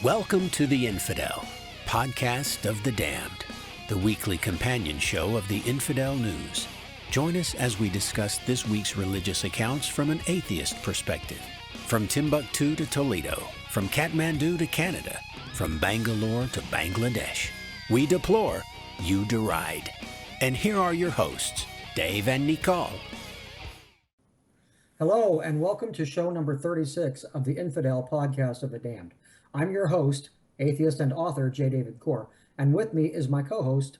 Welcome to the Infidel Podcast of the Damned, the weekly companion show of the Infidel News. Join us as we discuss this week's religious accounts from an atheist perspective. From Timbuktu to Toledo, from Kathmandu to Canada, from Bangalore to Bangladesh. We deplore, you deride. And here are your hosts, Dave and Nicole. Hello, and welcome to show number 36 of the Infidel Podcast of the Damned. I'm your host, atheist and author J. David Core, and with me is my co-host,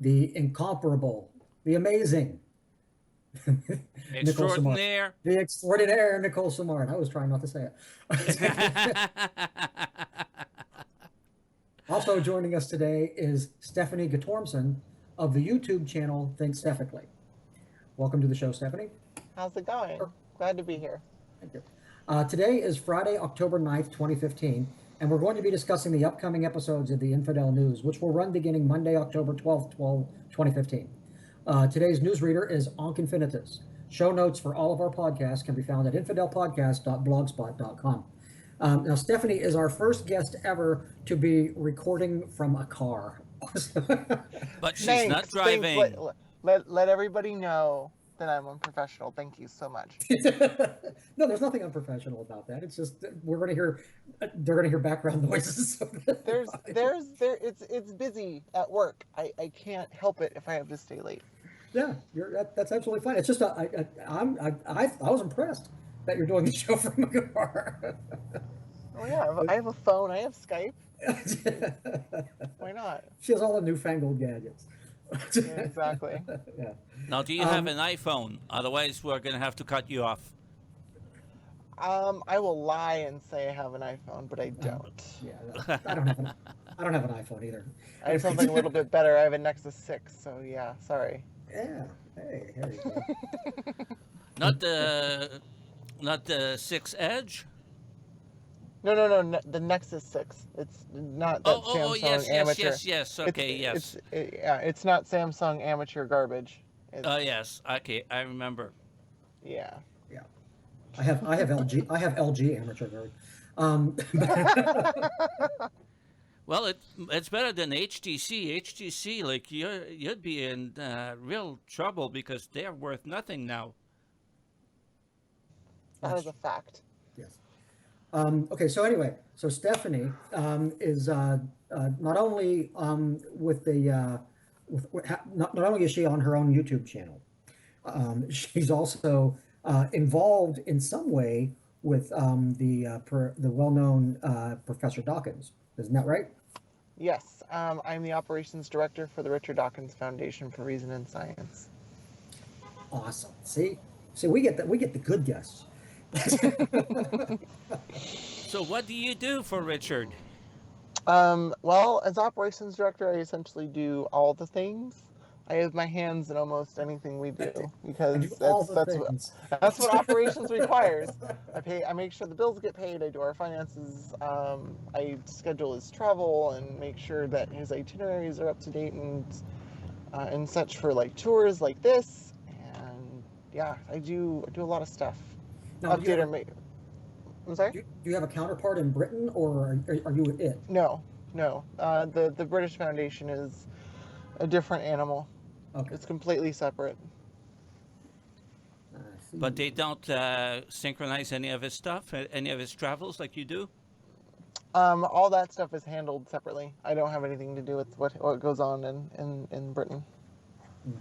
the incomparable, the amazing, Extraordinaire. The extraordinaire Nicole Samard. I was trying not to say it. Also joining us today is Stephanie Guttormson of the YouTube channel Think Stephically. Welcome to the show, Stephanie. How's it going? Glad to be here. Thank you. Today is Friday, October 9th, 2015, and we're going to be discussing the upcoming episodes of the Infidel News, which will run beginning Monday, October 12th, 2015. Today's newsreader is Onc Infinitus. Show notes for all of our podcasts can be found at infidelpodcast.blogspot.com. Now, Stephanie is our first guest ever to be recording from a car. But she's not driving. Let everybody know that I'm unprofessional. Thank you so much. No, there's nothing unprofessional about that. It's just they're going to hear background noises. It's busy at work. I can't help it if I have to stay late. Yeah, that's absolutely fine. It's just I was impressed that you're doing the show from a car. Oh yeah, I have a phone. I have Skype. Why not? She has all the newfangled gadgets. Yeah, exactly. Yeah. Now, do you have an iPhone? Otherwise, we're going to have to cut you off. I will lie and say I have an iPhone, but I don't. Yeah, I don't have an iPhone either. I have something a little bit better. I have a Nexus 6, so yeah, sorry. Yeah. Hey, there you go. Not the 6 Edge? No, the Nexus 6. It's not that Samsung amateur. Yes. Okay, yes. It's not Samsung amateur garbage. Yes. Okay, I remember. Yeah. I have LG amateur garbage. Well, it's better than HTC. HTC, like you'd be in real trouble because they're worth nothing now. That is a fact. Yes. Okay, so anyway, Stephanie is not only with the not only is she on her own YouTube channel, she's also involved in some way with the well-known Professor Dawkins. Isn't that right? Yes, I'm the operations director for the Richard Dawkins Foundation for Reason and Science. Awesome. See, we get the good guests. So what do you do for Richard? Well, as operations director, I essentially do all the things. I have my hands in almost anything we do because that's what operations requires. I make sure the bills get paid. I do our finances. I schedule his travel and make sure that his itineraries are up to date and such for like tours like this. And yeah, I do a lot of stuff. Now, I'm sorry? Do you have a counterpart in Britain, or are you it? No. The British Foundation is a different animal. Okay. It's completely separate. But they don't synchronize any of his stuff, any of his travels like you do? All that stuff is handled separately. I don't have anything to do with what goes on in Britain.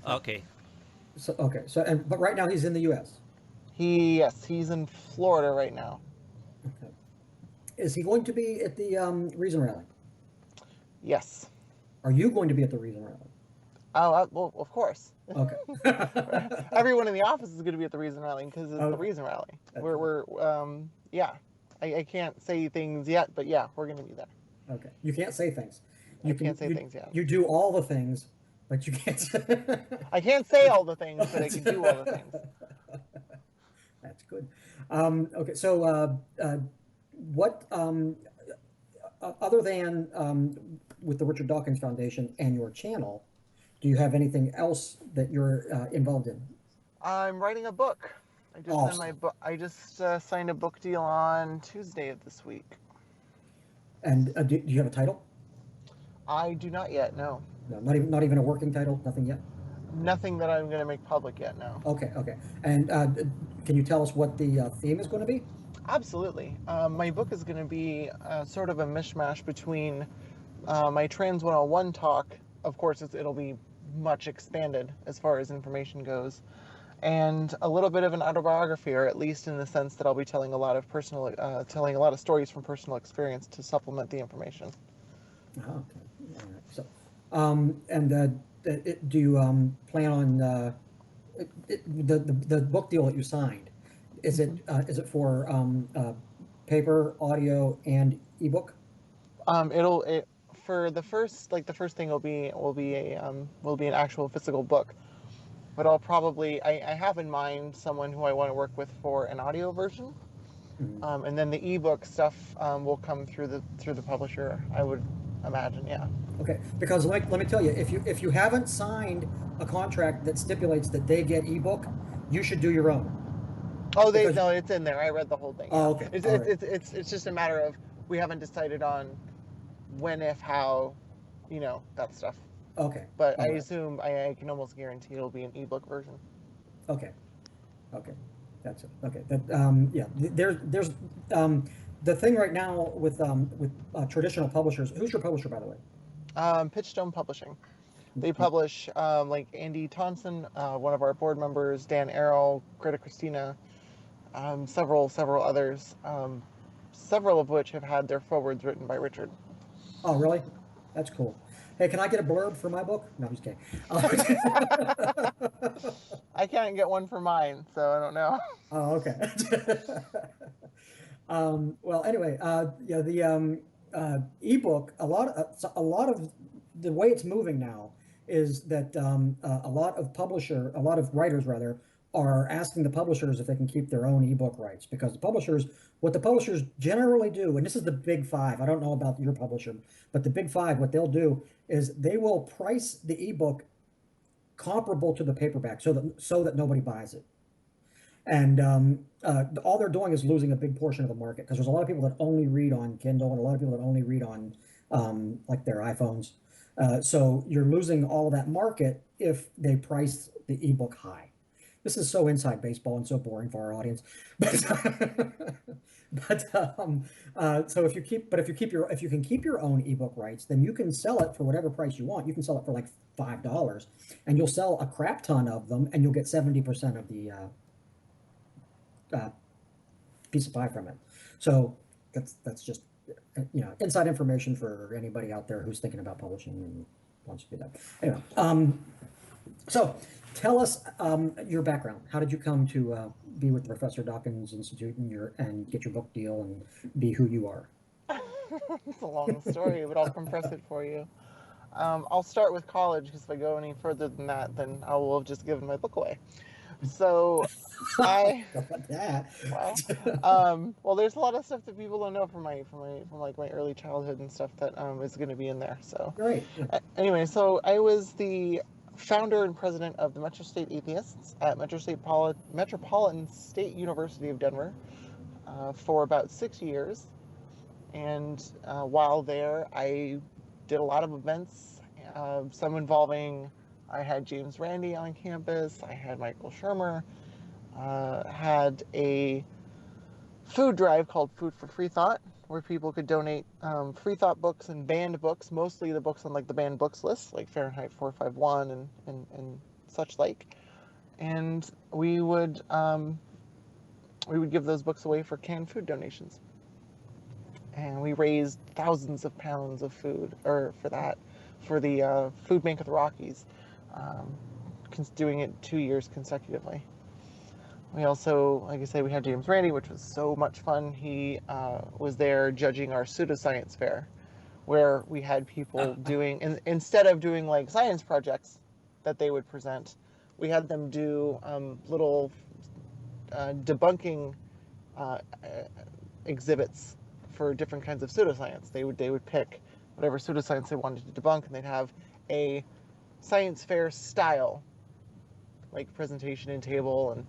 Okay. But right now he's in the U.S. He's in Florida right now. Okay. Is he going to be at the Reason Rally? Yes. Are you going to be at the Reason Rally? Oh, well, of course. Okay. Everyone in the office is going to be at the Reason Rally because it's the Reason Rally. I can't say things yet, but yeah, we're going to be there. Okay. You can't say things. Can't say things yet. You do all the things, but you can't say... I can't say all the things, but I can do all the things. That's good. Okay, so what, other than with the Richard Dawkins Foundation and your channel, do you have anything else that you're involved in? I'm writing a book. I just signed a book deal on Tuesday of this week. And do you have a title? I do not yet, no. No, not even a working title, nothing yet? Nothing that I'm going to make public yet, no. Okay. And can you tell us what the theme is going to be? Absolutely. My book is going to be sort of a mishmash between my Trans 101 talk. Of course, it'll be much expanded as far as information goes, and a little bit of an autobiography, or at least in the sense that I'll be telling a lot of stories from personal experience to supplement the information. Oh, okay. All right. So, do you plan on the book deal that you signed? Is it for paper, audio, and ebook? For the first thing will be an actual physical book, but I have in mind someone who I want to work with for an audio version, and then the ebook stuff will come through the publisher, I would imagine. Yeah. Okay, because let me tell you, if you haven't signed a contract that stipulates that they get ebook, you should do your own. Oh, no, it's in there. I read the whole thing. Yeah. Oh, okay. It's just a matter of we haven't decided on when, if, how, that stuff. Okay. But I assume I can almost guarantee it'll be an ebook version. Okay. That's it. Okay. Yeah. There's the thing right now with traditional publishers. Who's your publisher, by the way? Pitchstone Publishing. They publish like Andy Thompson, one of our board members, Dan Errol, Greta Christina, several others, several of which have had their forwards written by Richard. Oh, really? That's cool. Hey, can I get a blurb for my book? No, I'm just kidding. I can't get one for mine, so I don't know. Oh, okay. Well, anyway, yeah, the ebook. A lot of the way it's moving now is that a lot of writers rather are asking the publishers if they can keep their own ebook rights, because what the publishers generally do, and this is the big five. I don't know about your publisher, but the big five, what they'll do is they will price the ebook comparable to the paperback, so that nobody buys it. And all they're doing is losing a big portion of the market, because there's a lot of people that only read on Kindle and a lot of people that only read on like their iPhones. So you're losing all of that market if they price the ebook high. This is so inside baseball and so boring for our audience. So if you can keep your own ebook rights, then you can sell it for whatever price you want. You can sell it for like $5, and you'll sell a crap ton of them, and you'll get 70% of the piece of pie from it. So that's just inside information for anybody out there who's thinking about publishing and wants to do that. Anyway, so tell us your background. How did you come to be with the Professor Dawkins Institute and get your book deal and be who you are? It's a long story, but I'll compress it for you. I'll start with college, because if I go any further than that, then I will have just given my book away. So well, there's a lot of stuff that people don't know from my early childhood and stuff that is going to be in there. So great. Anyway, so I was the founder and president of the Metro State Atheists at Metropolitan State University of Denver for about 6 years. And while there, I did a lot of events, some involving, I had James Randi on campus, I had Michael Shermer, had a food drive called Food for Free Thought, where people could donate free thought books and banned books, mostly the books on like the banned books list, like Fahrenheit 451 and such like. And we would give those books away for canned food donations. And we raised thousands of pounds of food for the Food Bank of the Rockies, doing it 2 years consecutively. We also, like I said, we had James Randi, which was so much fun. He was there judging our pseudoscience fair, where we had people doing, instead of doing like science projects that they would present, we had them do little debunking exhibits for different kinds of pseudoscience. They would pick whatever pseudoscience they wanted to debunk, and they'd have a science fair style, like presentation and table and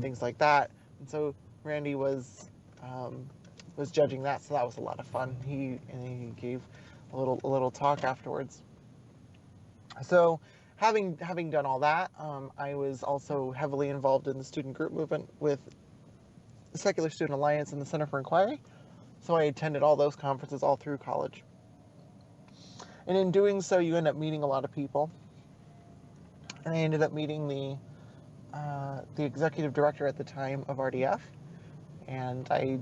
things like that. And so Randy was was judging that, so that was a lot of fun. He gave a little talk afterwards. So having done all that, I was also heavily involved in the student group movement with the Secular Student Alliance and the Center for Inquiry. So I attended all those conferences all through college. And in doing so, you end up meeting a lot of people. And I ended up meeting the executive director at the time of RDF. And I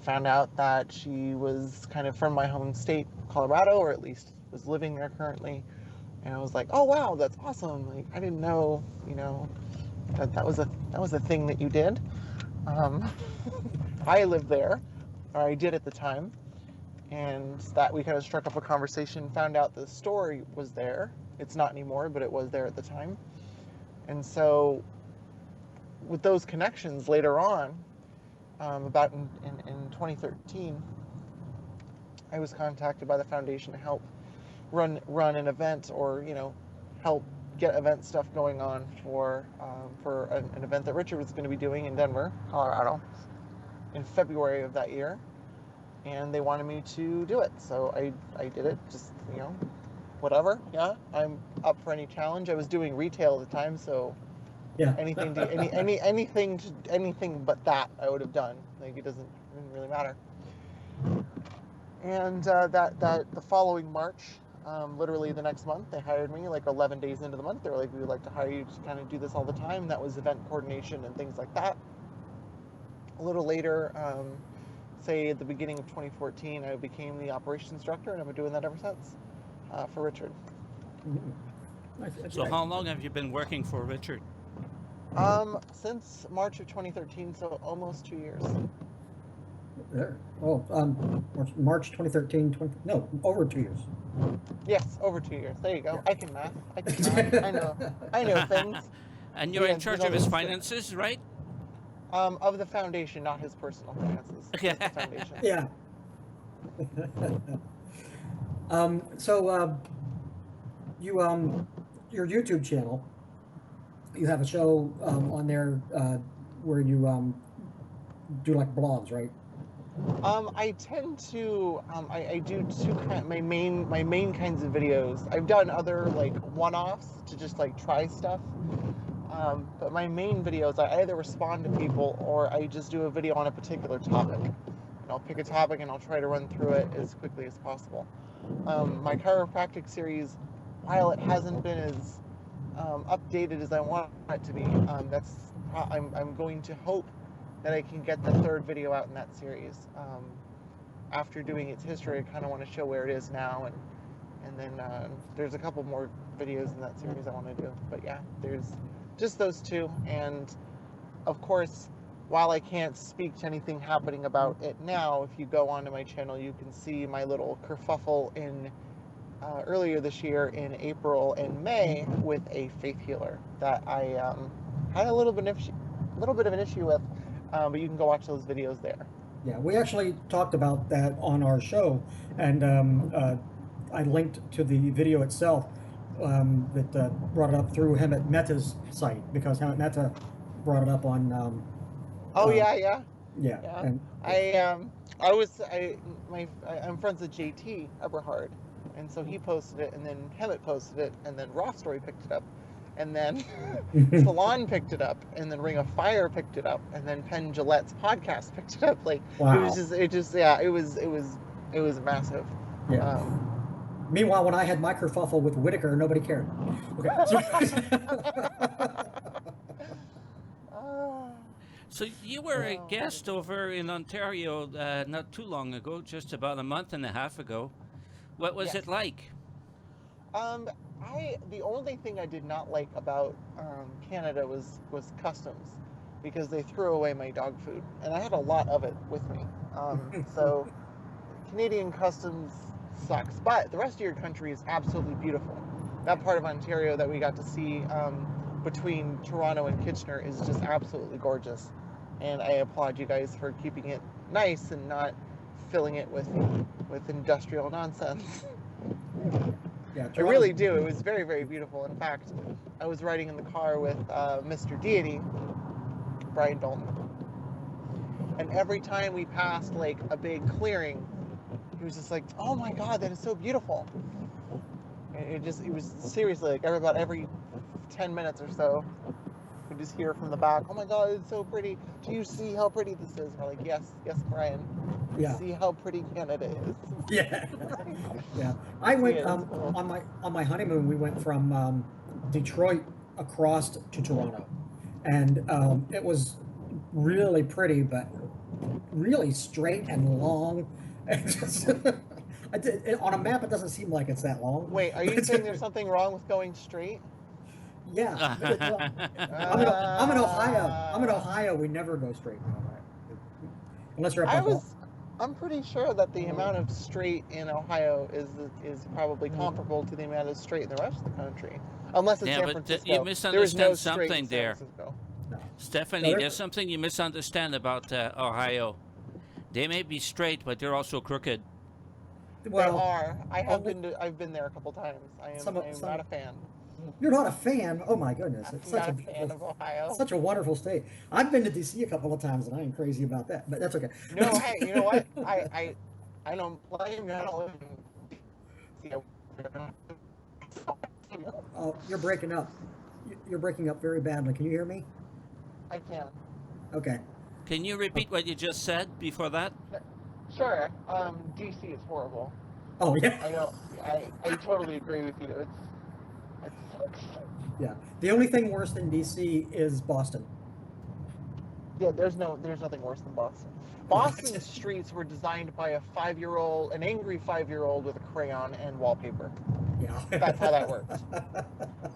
found out that she was kind of from my home state, Colorado, or at least was living there currently. And I was like, oh wow, that's awesome. Like, I didn't know, that was a thing that you did. I lived there, or I did at the time, and that we kind of struck up a conversation, found out the story was there. It's not anymore, but it was there at the time. And so with those connections later on, about in 2013, I was contacted by the foundation to help run an event, or help get event stuff going on for an event that Richard was going to be doing in Denver, Colorado, in February of that year, and they wanted me to do it, so I did it. Just whatever. Yeah, I'm up for any challenge. I was doing retail at the time, so yeah, anything but that I would have done. Like, it didn't really matter. And that the following March, literally the next month, they hired me, like 11 days into the month. They were like, we would like to hire you to kind of do this all the time. That was event coordination and things like that. A little later, say at the beginning of 2014, I became the operations director, and I've been doing that ever since for Richard. Mm-hmm. So how long have you been working for Richard? Since March of 2013, so almost 2 years. There. Oh, March 2013, over 2 years. Yes, over 2 years. There you go. Yeah. I can math. I know things. And you're in charge of his finances, right? Of the foundation, not his personal finances. Just the foundation. Yeah. So your YouTube channel, you have a show on there where you do like blogs, right? I tend to I do two my main kinds of videos. I've done other like one-offs to just like try stuff. But my main videos, I either respond to people or I just do a video on a particular topic. And I'll pick a topic and I'll try to run through it as quickly as possible. My chiropractic series, while it hasn't been as updated as I want it to be, I'm going to hope that I can get the third video out in that series. After doing its history, I kind of want to show where it is now, and then there's a couple more videos in that series I want to do. But yeah, there's just those two, and of course, while I can't speak to anything happening about it now, if you go onto my channel, you can see my little kerfuffle in earlier this year in April and May with a faith healer that I had a little bit of an issue with, but you can go watch those videos there. Yeah, we actually talked about that on our show, and I linked to the video itself that brought it up through Mohammed Mehta's site, because Mohammed Mehta brought it up on. Yeah. And I'm friends with JT Eberhard, and so he posted it, and then Hemet posted it, and then Raw Story picked it up, and then Salon picked it up, and then Ring of Fire picked it up, and then Penn Jillette's podcast picked it up. Like, wow. It was massive. Yeah. Meanwhile, when I had my kerfuffle with Whitaker, nobody cared. Okay. So you were a guest over in Ontario not too long ago, just about a month and a half ago. What was it like? The only thing I did not like about Canada was customs, because they threw away my dog food, and I had a lot of it with me. So Canadian customs sucks, but the rest of your country is absolutely beautiful. That part of Ontario that we got to see between Toronto and Kitchener is just absolutely gorgeous, and I applaud you guys for keeping it nice and not filling it with industrial nonsense. Yeah, I really do. It was very, very beautiful. In fact, I was riding in the car with Mr. Deity, Brian Dalton, And every time we passed like a big clearing, he was just like, "Oh my God, that is so beautiful." And it was seriously like about every 10 minutes or so, we just hear from the back, "Oh my God, it's so pretty. Do you see how pretty this is?" And we're like, yes, Brian. Yeah. See how pretty Canada is. Yeah. Yeah. I went on my honeymoon. We went from Detroit across to Toronto, and it was really pretty, but really straight and long. And just, on a map, it doesn't seem like it's that long. Wait, are you saying there's something wrong with going straight? Yeah. I'm in Ohio. I'm in Ohio. We never go straight in Ohio, unless you're up. I'm pretty sure that the amount of straight in Ohio is probably comparable to the amount of straight in the rest of the country, unless it's San Francisco. You misunderstand something there. No. Stephanie, there's something you misunderstand about Ohio. They may be straight, but they're also crooked. Well, they are. I've been there a couple times. I am not a fan. You're not a fan? Oh my goodness! It's such a fan of Ohio. Such a wonderful state. I've been to DC a couple of times, and I ain't crazy about that. But that's okay. No, hey, you know what? I don't blame you. I don't live in DC. Oh, you're breaking up. You're breaking up very badly. Can you hear me? I can. Okay. Can you repeat what you just said before that? Sure. DC is horrible. Oh yeah. I know. I totally agree with you. It sucks. Yeah. The only thing worse than DC is Boston. Yeah, there's nothing worse than Boston. Boston's streets were designed by an angry 5-year-old with a crayon and wallpaper. Yeah. That's how that works.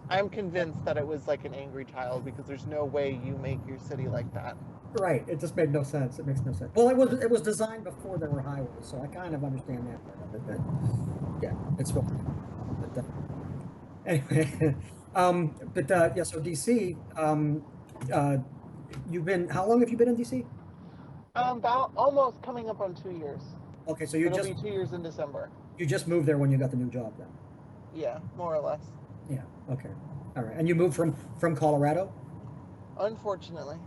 I'm convinced that it was like an angry child, because there's no way you make your city like that. Right. It just made no sense. It makes no sense. Well, it was designed before there were highways, so I kind of understand that part of it. But yeah, it's fine. But, anyway, yeah. So DC, how long have you been in DC? About almost coming up on 2 years. Okay, so it'll be 2 years in December. You just moved there when you got the new job, then? Yeah, more or less. Yeah. Okay. All right. And you moved from Colorado? Unfortunately.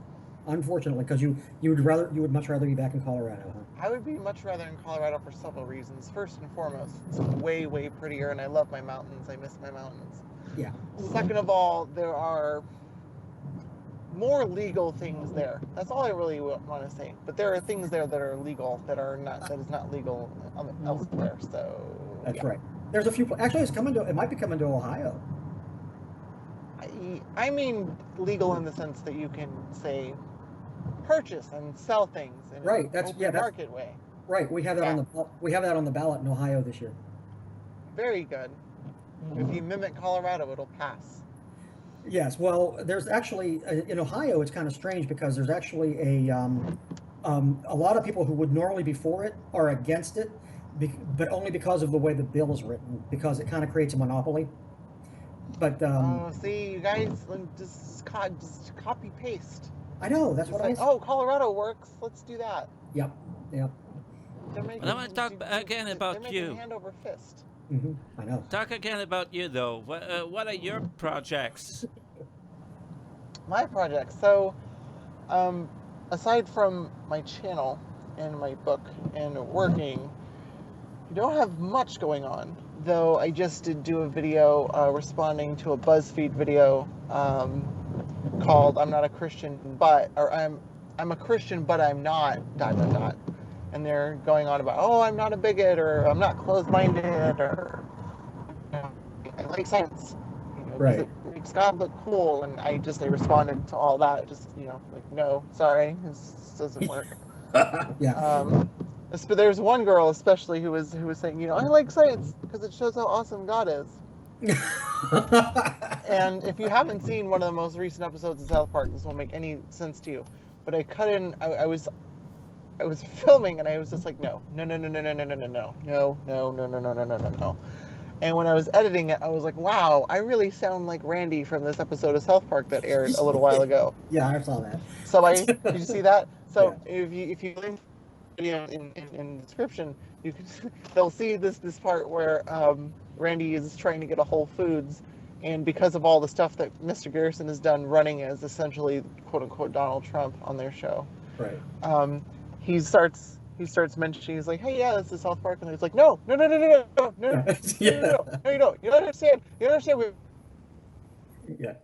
Unfortunately, because you would much rather be back in Colorado, huh? I would be much rather in Colorado for several reasons. First and foremost, it's way, way prettier, and I love my mountains. I miss my mountains. Yeah. Second of all, there are more legal things there. That's all I really want to say. But there are things there that are legal that is not legal elsewhere. So that's right. There's a few. Actually, it might be coming to Ohio. I mean, legal in the sense that you can say purchase and sell things in an open market way. Right. We have that on the ballot in Ohio this year. Very good. If you mimic Colorado, it'll pass. Yes. Well, there's actually in Ohio, it's kind of strange because there's actually a lot of people who would normally be for it are against it, but only because of the way the bill is written, because it kind of creates a monopoly. But see, you guys just copy paste. I know, that's what I said. Oh, Colorado works. Let's do that. Yep. I want to talk again about you. Hand over fist. Mm-hmm. I know. Talk again about you, though. What are your projects? My projects. So, aside from my channel and my book and working, you don't have much going on. Though I just did do a video responding to a BuzzFeed video called "I'm not a Christian, but," or I'm a Christian, but I'm not ... And they're going on about, oh, I'm not a bigot, or I'm not closed-minded, or I like science. Right. It makes God look cool, and I responded to all that, like, no, sorry, this doesn't work. Yeah. But there's one girl especially who was saying, I like science because it shows how awesome God is. And if you haven't seen one of the most recent episodes of South Park, this won't make any sense to you. But I cut in. I was filming and I was just like, no. And when I was editing it, I was like, wow, I really sound like Randy from this episode of South Park that aired a little while ago. Yeah, I saw that. So did you see that? So yeah. if you link video in the description, they'll see this part where Randy is trying to get a Whole Foods, and because of all the stuff that Mr. Garrison has done running as essentially quote unquote Donald Trump on their show, right? he starts mentioning, he's like, hey, yeah, this is South Park, and he's like, no, you don't understand. Yeah.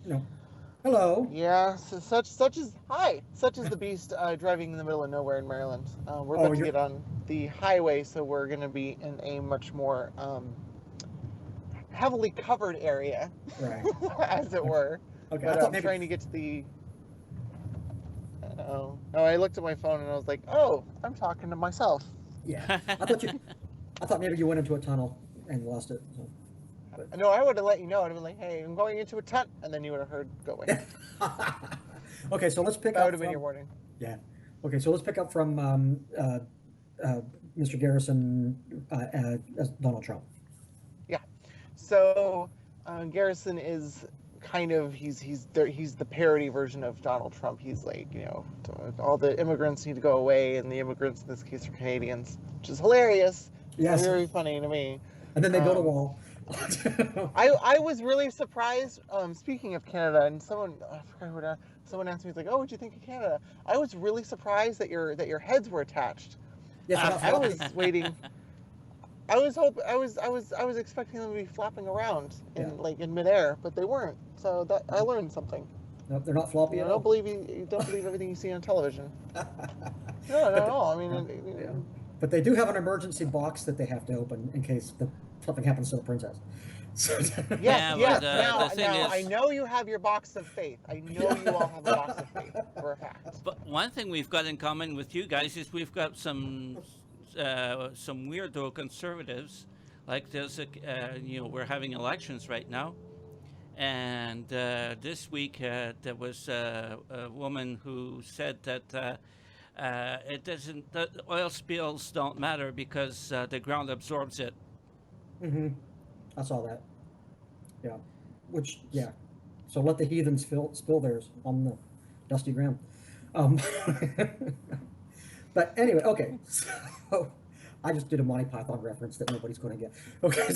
No. Hello. Yeah, so such is the beast driving in the middle of nowhere in Maryland. We're about to get on the highway, so we're going to be in a much more heavily covered area, right? As it were. Okay. But I'm trying to get to the. Oh, I looked at my phone and I was like, oh, I'm talking to myself. Yeah. I thought maybe you went into a tunnel and lost it. So. But. No, I would have let you know. I'd have been like, hey, I'm going into a tent, and then you would have heard going. Okay, so let's pick up. That would have been your warning. Yeah. Okay, so let's pick up from Mr. Garrison as Donald Trump. Yeah. So Garrison is kind of he's the parody version of Donald Trump. He's like, all the immigrants need to go away, and the immigrants in this case are Canadians, which is hilarious. Yes. Very funny to me. And then they build a wall. I was really surprised. Speaking of Canada, and someone asked me, like, "Oh, what'd you think of Canada?" I was really surprised that your heads were attached. Yes, I was waiting. I was expecting them to be flapping around in midair, but they weren't. So that I learned something. Nope, they're not floppy at all. Don't believe everything you see on television. No, not at all. I mean, but they do have an emergency box that they have to open in case something happens to the princess. Yes. Now, I know you have your box of faith. I know you all have a box of faith for a fact. But one thing we've got in common with you guys is we've got some weirdo conservatives. Like there's we're having elections right now, and this week there was a woman who said that the oil spills don't matter because the ground absorbs it. Mm-hmm. I saw that. Yeah. So let the heathens spill theirs on the dusty ground. But anyway, okay. So I just did a Monty Python reference that nobody's going to get. Okay.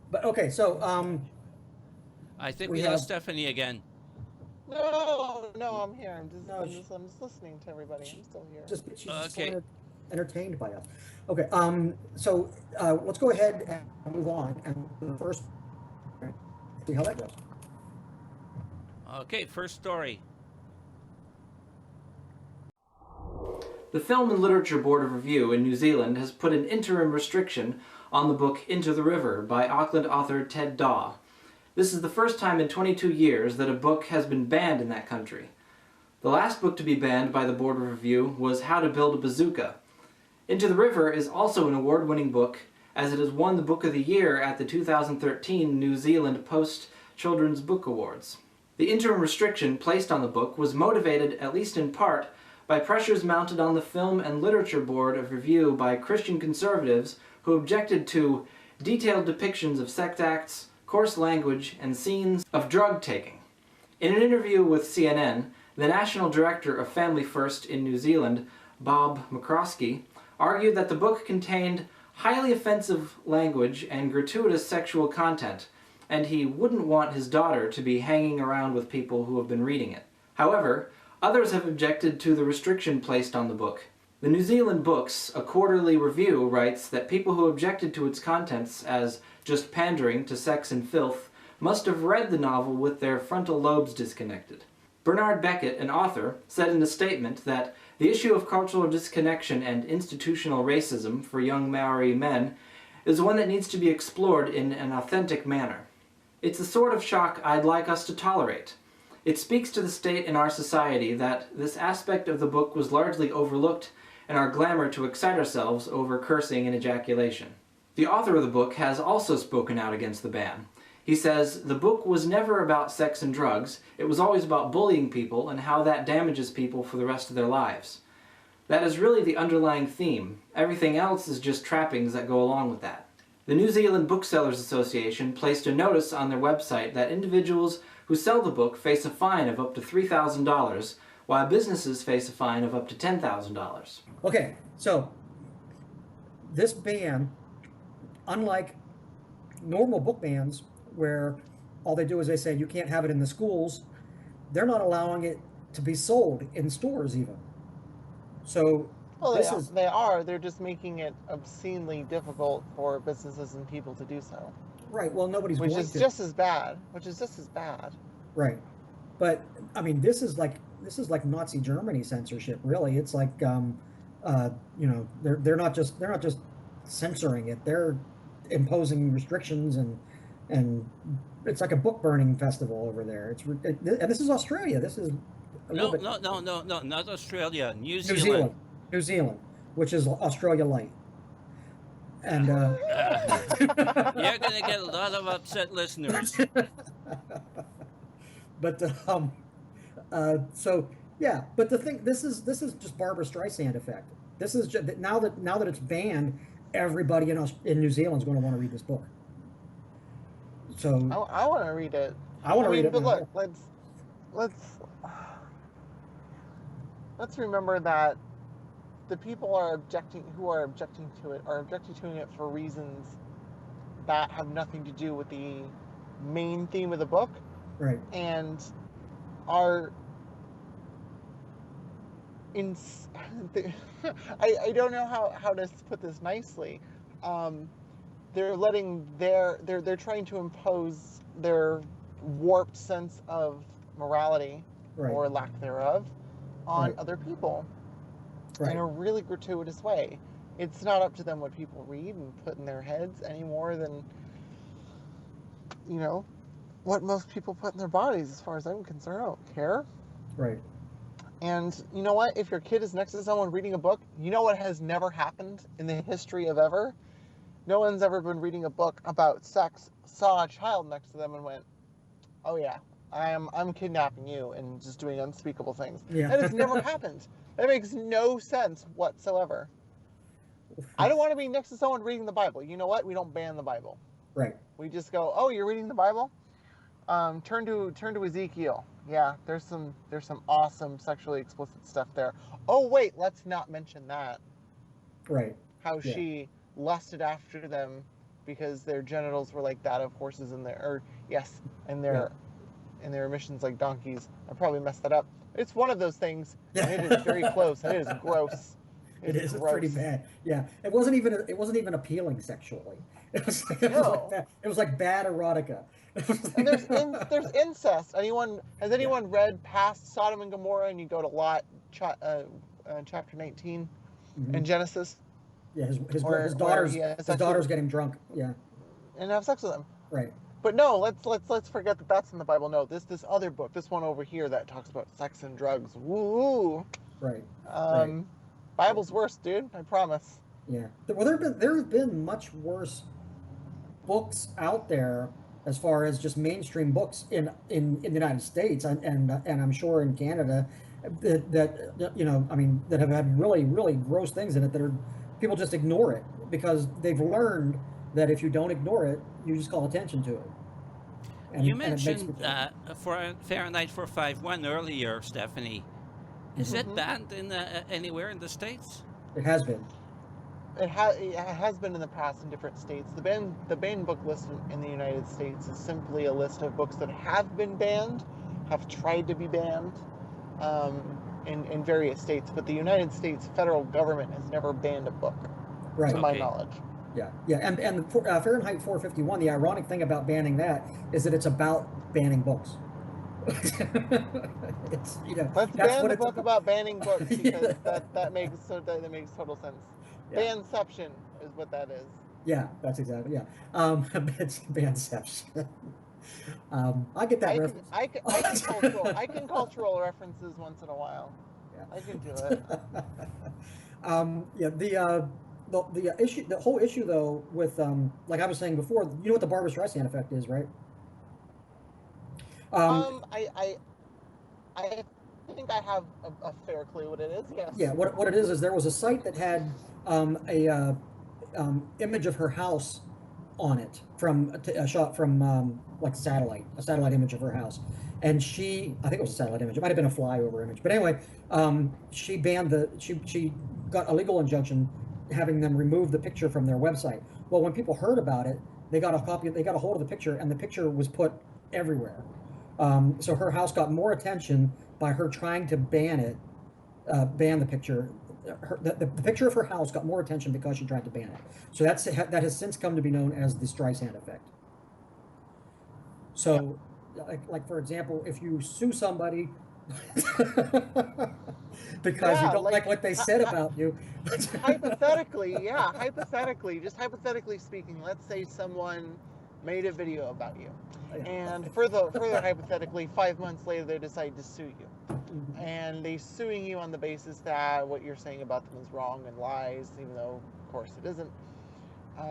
But okay, so I think we have Stephanie again. No, I'm here. I'm just listening to everybody. I'm still here. She's okay. Entertained by us. Okay, so let's go ahead and move on and first see how that goes. Okay, first story. The Film and Literature Board of Review in New Zealand has put an interim restriction on the book Into the River by Auckland author Ted Daw. This is the first time in 22 years that a book has been banned in that country. The last book to be banned by the Board of Review was How to Build a Bazooka. Into the River is also an award-winning book, as it has won the Book of the Year at the 2013 New Zealand Post Children's Book Awards. The interim restriction placed on the book was motivated, at least in part, by pressures mounted on the Film and Literature Board of Review by Christian conservatives who objected to detailed depictions of sex acts, coarse language, and scenes of drug taking. In an interview with CNN, the National Director of Family First in New Zealand, Bob McCroskey, argued that the book contained highly offensive language and gratuitous sexual content, and he wouldn't want his daughter to be hanging around with people who have been reading it. However, others have objected to the restriction placed on the book. The New Zealand Books, a quarterly review, writes that people who objected to its contents as just pandering to sex and filth must have read the novel with their frontal lobes disconnected. Bernard Beckett, an author, said in a statement that the issue of cultural disconnection and institutional racism for young Maori men is one that needs to be explored in an authentic manner. It's the sort of shock I'd like us to tolerate. It speaks to the state in our society that this aspect of the book was largely overlooked in our glamour to excite ourselves over cursing and ejaculation. The author of the book has also spoken out against the ban. He says, the book was never about sex and drugs, it was always about bullying people and how that damages people for the rest of their lives. That is really the underlying theme. Everything else is just trappings that go along with that. The New Zealand Booksellers Association placed a notice on their website that individuals who sell the book face a fine of up to $3,000, while businesses face a fine of up to $10,000. Okay, so this ban, unlike normal book bans, where all they do is they say you can't have it in the schools, they're not allowing it to be sold in stores even. So well, they are. They're just making it obscenely difficult for businesses and people to do so. Right. Well, nobody's which going is to. just as bad. Which is just as bad. Right. But I mean, this is like Nazi Germany censorship. Really, it's like they're not just censoring it. They're imposing restrictions and it's like a book burning festival over there. And this is Australia. This is no, not Australia. New Zealand. New Zealand, which is Australia light. And you're gonna get a lot of upset listeners. But so yeah. But the thing, this is just Barbra Streisand effect. This is just, now that it's banned, everybody in New Zealand is going to want to read this book. So I want to read it. I want to read it. But look, let's remember that the people who are objecting to it are objecting to it for reasons that have nothing to do with the main theme of the book, right? And are I don't know how to put this nicely. They're trying to impose their warped sense of morality, right, or lack thereof, on right, other people, right, in a really gratuitous way. It's not up to them what people read and put in their heads any more than, what most people put in their bodies. As far as I'm concerned, I don't care. Right. And you know what? If your kid is next to someone reading a book, you know what has never happened in the history of ever? No one's ever been reading a book about sex, saw a child next to them and went, "Oh yeah, I'm kidnapping you," and just doing unspeakable things. Yeah. That has never happened. That makes no sense whatsoever. I don't want to be next to someone reading the Bible. You know what? We don't ban the Bible. Right. We just go, "Oh, you're reading the Bible? Turn to Ezekiel. Yeah, there's some awesome sexually explicit stuff there. Oh wait, let's not mention that." Right. How she lusted after them because their genitals were like that of horses and their emissions like donkeys. I probably messed that up. It's one of those things, and it is very close, and it is gross. It's pretty bad. Yeah, it wasn't even appealing sexually. It was like bad erotica. And there's incest. Has anyone read past Sodom and Gomorrah and you go to Lot, chapter 19, mm-hmm, in Genesis? Yeah, his daughters get him drunk. Yeah, and have sex with them. Right. But no, let's forget that that's in the Bible. No, this other book, this one over here that talks about sex and drugs. Woo. Right. Right. Bible's worse, dude. I promise. Yeah. Well, there have been much worse books out there as far as just mainstream books in the United States and I'm sure in Canada that have had really, really gross things in it that are people just ignore it because they've learned that if you don't ignore it, you just call attention to it. And, you mentioned for Fahrenheit 451 earlier, Stephanie. Is mm-hmm, it banned anywhere in the States? It has been. It has been in the past in different states. The banned book list in the United States is simply a list of books that have been banned, have tried to be banned, in various states. But the United States federal government has never banned a book, right, to my knowledge. Yeah, and Fahrenheit 451. The ironic thing about banning that is that it's about banning books. Let's ban the book about banning books because that makes total sense. Yeah. Banception is what that is. Yeah, that's exactly it's banception. I get that reference. I can cultural references once in a while. Yeah. I can do it. The whole issue though with like I was saying before, you know what the Barbra Streisand effect is, right? I think I have a fair clue what it is. Yes. Yeah. What it is there was a site that had a image of her house on it from a shot from like a satellite image of her house, and I think it was a satellite image. It might have been a flyover image, but anyway, she banned she got a legal injunction having them remove the picture from their website. Well, when people heard about it, they got a hold of the picture, and the picture was put everywhere. So her house got more attention by her trying to ban the picture. The picture of her house got more attention because she tried to ban it. So that has since come to be known as the Streisand effect. So, like for example, if you sue somebody because you don't like what they said about you. Hypothetically, just hypothetically speaking, let's say someone made a video about you, and further hypothetically, 5 months later they decide to sue you. And they suing you on the basis that what you're saying about them is wrong and lies, even though, of course, it isn't.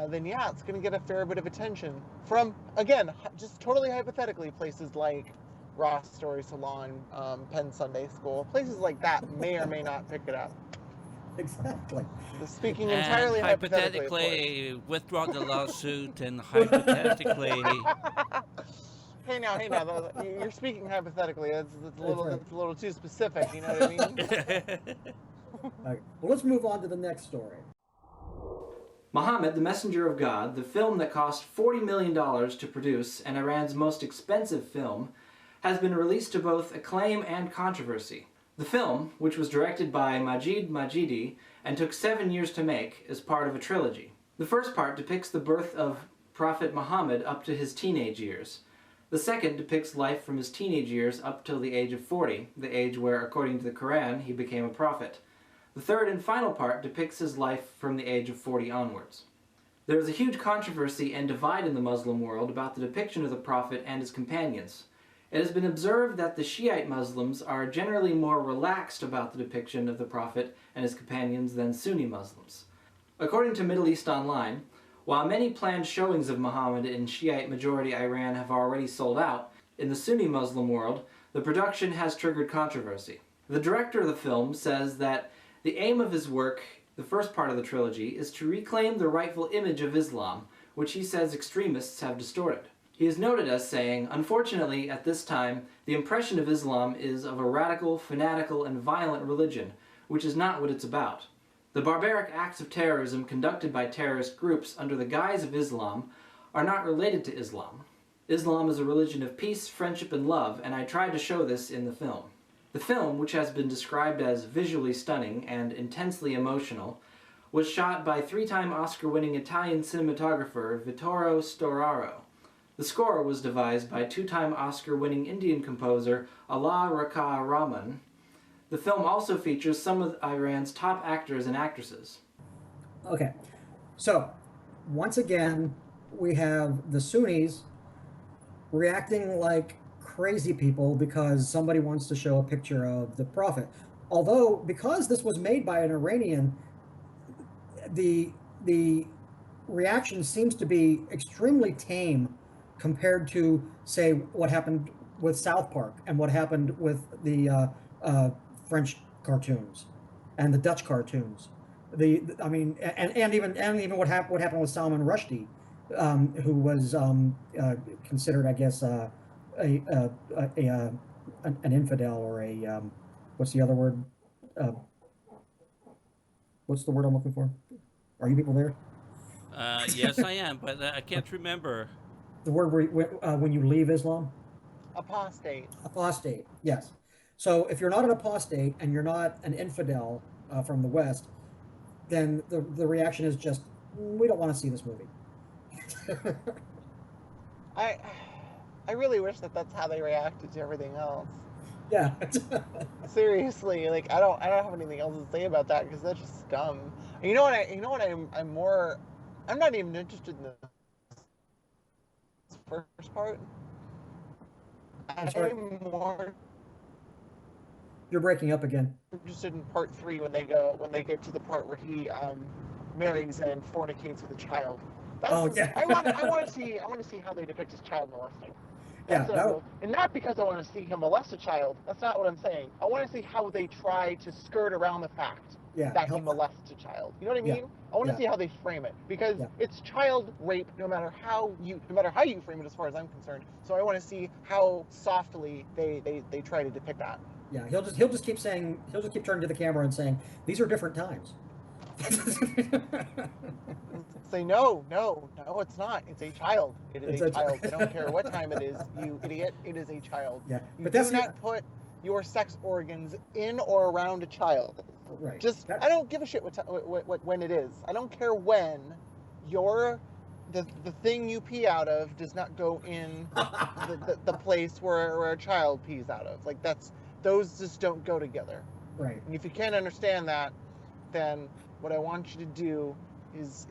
Then yeah, it's going to get a fair bit of attention from, again, just totally hypothetically, places like Ross Story Salon, Penn Sunday School, places like that may or may not pick it up. Exactly. Speaking entirely hypothetically, withdraw the lawsuit, and hypothetically. Hey now, you're speaking hypothetically. It's a little too specific. You know what I mean? Well, let's move on to the next story. Mohammed, the Messenger of God, the film that cost $40 million to produce and Iran's most expensive film, has been released to both acclaim and controversy. The film, which was directed by Majid Majidi and took 7 years to make, is part of a trilogy. The first part depicts the birth of Prophet Muhammad up to his teenage years. The second depicts life from his teenage years up till the age of 40, the age where, according to the Quran, he became a prophet. The third and final part depicts his life from the age of 40 onwards. There is a huge controversy and divide in the Muslim world about the depiction of the prophet and his companions. It has been observed that the Shiite Muslims are generally more relaxed about the depiction of the prophet and his companions than Sunni Muslims. According to Middle East Online, while many planned showings of Muhammad in Shiite-majority Iran have already sold out, in the Sunni Muslim world, the production has triggered controversy. The director of the film says that the aim of his work, the first part of the trilogy, is to reclaim the rightful image of Islam, which he says extremists have distorted. He is noted as saying, "Unfortunately, at this time, the impression of Islam is of a radical, fanatical, and violent religion, which is not what it's about. The barbaric acts of terrorism conducted by terrorist groups under the guise of Islam are not related to Islam. Islam is a religion of peace, friendship, and love, and I tried to show this in the film." The film, which has been described as visually stunning and intensely emotional, was shot by 3-time Oscar-winning Italian cinematographer Vittorio Storaro. The score was devised by 2-time Oscar-winning Indian composer Allah Rakha Rahman. The film also features some of Iran's top actors and actresses. Okay, so once again, we have the Sunnis reacting like crazy people because somebody wants to show a picture of the prophet. Although, because this was made by an Iranian, the reaction seems to be extremely tame compared to, say, what happened with South Park and what happened with the French cartoons and the Dutch cartoons. And even what happened with Salman Rushdie, who was considered, I guess, an infidel, or a what's the other word? What's the word I'm looking for? Are you people there? Yes, I am, but I can't remember. The word when you leave Islam? Apostate. Apostate, yes. So if you're not an apostate and you're not an infidel from the West, then the reaction is just, we don't want to see this movie. I really wish that's how they reacted to everything else. Yeah. Seriously, like I don't have anything else to say about that because that's just dumb. And you know what I'm not even interested in the first part. I'm more. You're breaking up again. Interested in part 3 when they get to the part where he marries and fornicates with a child. Yeah. I want to see how they depict his child molesting. Yeah. And not because I want to see him molest a child. That's not what I'm saying. I want to see how they try to skirt around the fact that he molests a child. You know what I mean? Yeah. I want to see how they frame it, because it's child rape no matter how you frame it, as far as I'm concerned. So I want to see how softly they try to depict that. Yeah, he'll just keep turning to the camera and saying, "These are different times." Say no, it's not. It's a child. It is a child. I don't care what time it is, you idiot. It is a child. Yeah, You but do not put your sex organs in or around a child. Right. Just, I don't give a shit when it is. I don't care when the thing you pee out of does not go in the place where a child pees out of. Like, those just don't go together. Right. And if you can't understand that, then what I want you to do is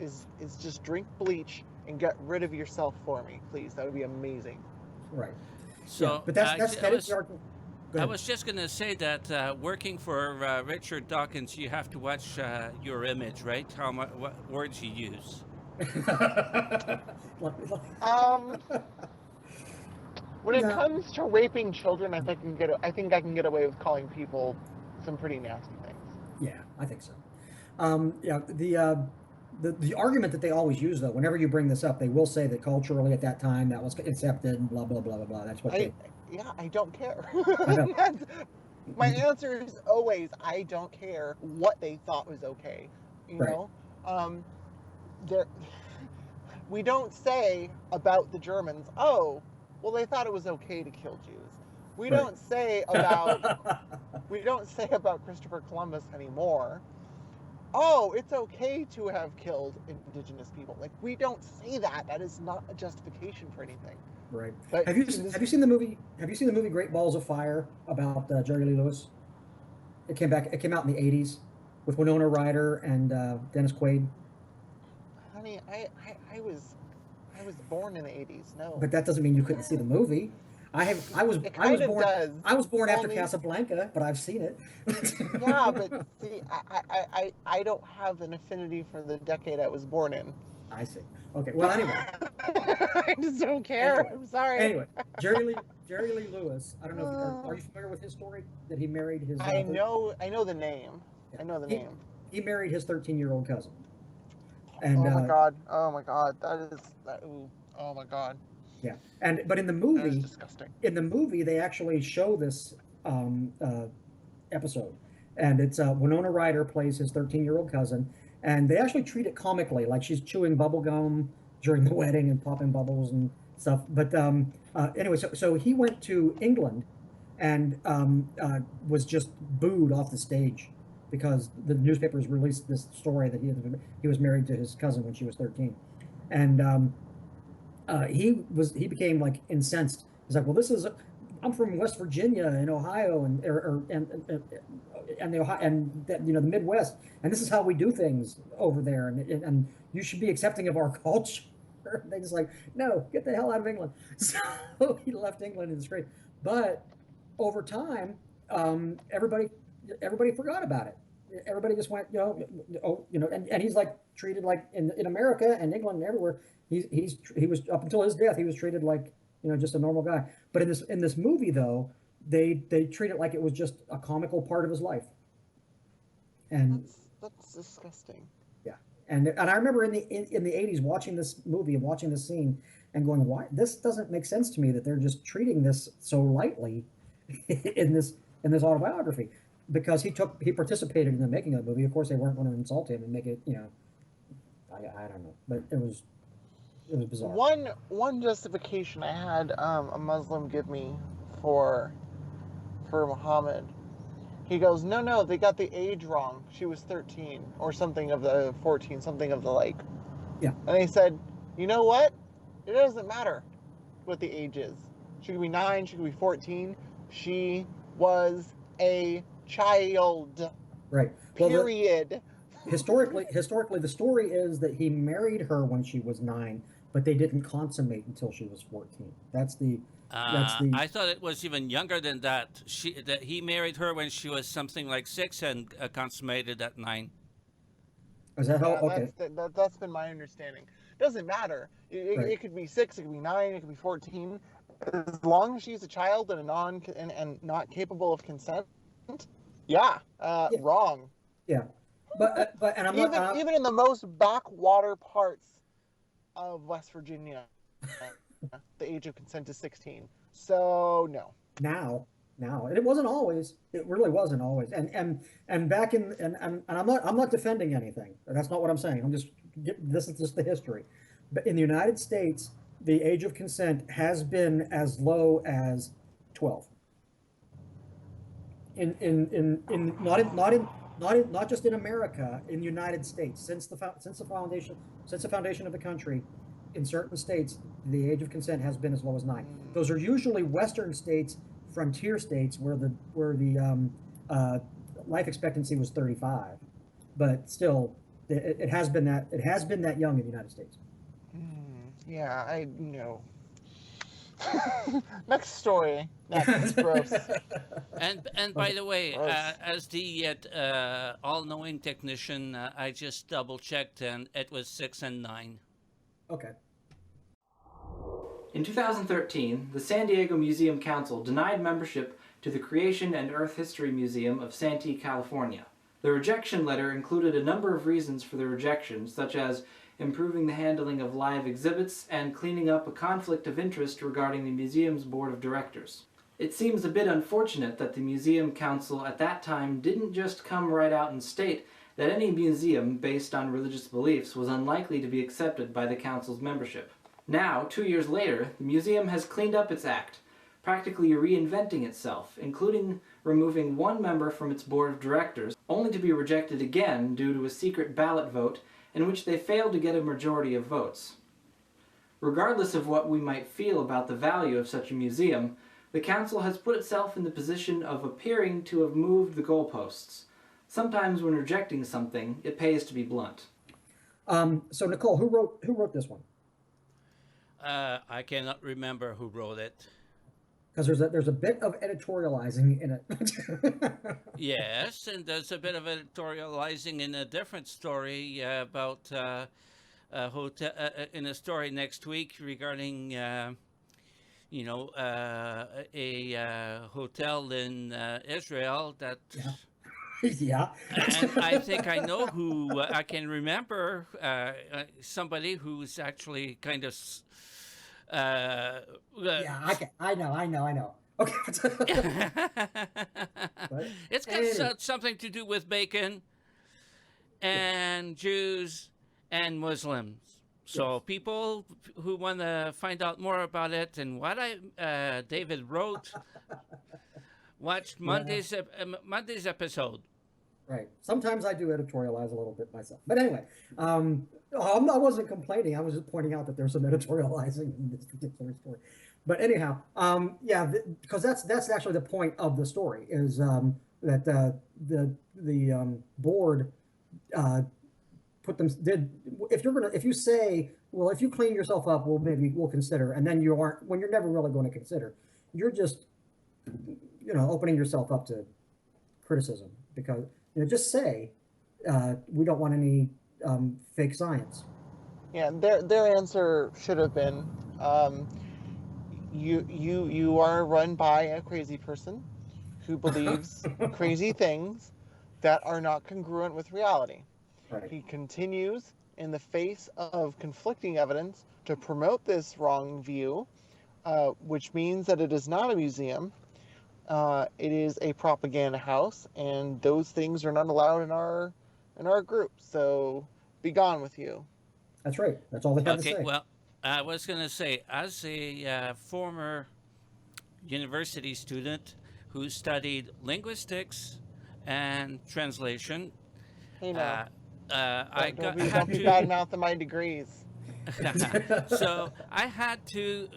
just drink bleach and get rid of yourself for me, please. That would be amazing. Right. So, yeah, but that is the argument. I was just going to say that working for Richard Dawkins, you have to watch your image, right? What words you use. When it comes to raping children, I think I can get away with calling people some pretty nasty things. Yeah, I think so. The argument that they always use, though, whenever you bring this up, they will say that culturally at that time that was accepted and blah blah blah blah blah. That's what I don't care. I My answer is always, I don't care what they thought was okay. You know, we don't say about the Germans, oh, well, they thought it was okay to kill Jews. We don't say about Christopher Columbus anymore, oh, it's okay to have killed indigenous people. Like, we don't say that. That is not a justification for anything. Right. But have you seen the movie? Have you seen the movie Great Balls of Fire about Jerry Lee Lewis? It came out in the '80s with Winona Ryder and Dennis Quaid. Honey, I was born in the '80s. No. But that doesn't mean you couldn't see the movie. I was born after Casablanca, but I've seen it. Yeah, but see, I don't have an affinity for the decade I was born in. I see. Okay. Well, anyway. I just don't care. Anyway, I'm sorry. Anyway, Jerry Lee Lewis. I don't know. Are you familiar with his story? That he married his. I know the name. Yeah. I know the name. He married his 13-year-old cousin. And oh my god, oh my god. Yeah, but in the movie, that is disgusting. In the movie, they actually show this episode, and it's Winona Ryder plays his 13-year-old cousin, and they actually treat it comically, like she's chewing bubble gum during the wedding and popping bubbles and stuff. But anyway, so he went to England, and was just booed off the stage because the newspapers released this story that he was married to his cousin when she was 13, and he became like incensed. He's like, well, I'm from West Virginia and Ohio and the Midwest, and this is how we do things over there, and you should be accepting of our culture. And they just like, no, get the hell out of England. So he left England in disgrace. But over time, everybody forgot about it. Everybody just went, and he's like treated like in America and England and everywhere. He was up until his death, he was treated like, just a normal guy. But in this movie, though, they treat it like it was just a comical part of his life. And that's disgusting. Yeah, and I remember in the '80s watching this movie and watching this scene and going, why this doesn't make sense to me that they're just treating this so lightly in this autobiography, because he participated in the making of the movie. Of course, they weren't going to insult him and make it, I don't know, but it was bizarre. One justification I had a Muslim give me for Mohammed. He goes, no, they got the age wrong. She was 13 or something of the 14, something of the like. Yeah. And he said, you know what? It doesn't matter what the age is. She could be 9, she could be 14. She was a child. Right. Period. Well, historically, the story is that he married her when she was 9, but they didn't consummate until she was 14. That's the. I thought it was even younger than that. That he married her when she was something like 6 and consummated at 9. Is that how? Okay. That's been my understanding. Doesn't matter. It could be 6, it could be 9, it could be 14. As long as she's a child and not capable of consent. Yeah. Wrong. Yeah. But and I'm even in the most backwater parts of West Virginia, the age of consent is 16. So no. Now, and it wasn't always. It really wasn't always. And back in and I'm not defending anything. That's not what I'm saying. This is just the history. But in the United States, the age of consent has been as low as 12. not just in America, in the United States, since the foundation of the country, in certain states, the age of consent has been as low as 9. Those are usually Western states, frontier states, where the life expectancy was 35, but still, it has been that young in the United States. Yeah, I know. Next story. Next, gross. And by the way, as the all-knowing technician, I just double-checked, and it was 6 and 9. Okay. In 2013, the San Diego Museum Council denied membership to the Creation and Earth History Museum of Santee, California. The rejection letter included a number of reasons for the rejection, such as improving the handling of live exhibits and cleaning up a conflict of interest regarding the museum's board of directors. It seems a bit unfortunate that the Museum Council at that time didn't just come right out and state that any museum based on religious beliefs was unlikely to be accepted by the Council's membership. Now, 2 years later, the museum has cleaned up its act, practically reinventing itself, including removing one member from its board of directors, only to be rejected again due to a secret ballot vote in which they failed to get a majority of votes. Regardless of what we might feel about the value of such a museum, the Council has put itself in the position of appearing to have moved the goalposts. Sometimes when rejecting something, it pays to be blunt. So Nicole, who wrote this one? I cannot remember who wrote it. Because there's a bit of editorializing in it. Yes, and there's a bit of editorializing in a different story about a hotel in a story next week regarding a hotel in Israel that. Yeah. Yeah. And I think I know who. I can remember somebody who's actually kind of. Yeah, I know. Okay. It's got something to do with bacon and Jews and Muslims. So Yes. people who want to find out more about it and what David wrote, watch Monday's episode. Right. Sometimes I do editorialize a little bit myself. But anyway, I wasn't complaining. I was just pointing out that there's some editorializing in this particular story. But anyhow, because that's actually the point of the story is that the board if you say, well, if you clean yourself up, we'll consider, and then when you're never really going to consider, you're just opening yourself up to criticism because. Just say we don't want any fake science. Yeah, their answer should have been, you are run by a crazy person who believes crazy things that are not congruent with reality. Right. He continues in the face of conflicting evidence to promote this wrong view, which means that it is not a museum. It is a propaganda house, and those things are not allowed in our group. So, be gone with you. That's right. That's all they have to say. Okay. Well, I was going to say, as a former university student who studied linguistics and translation, Hey, now, don't be badmouthing my degrees. So I had to,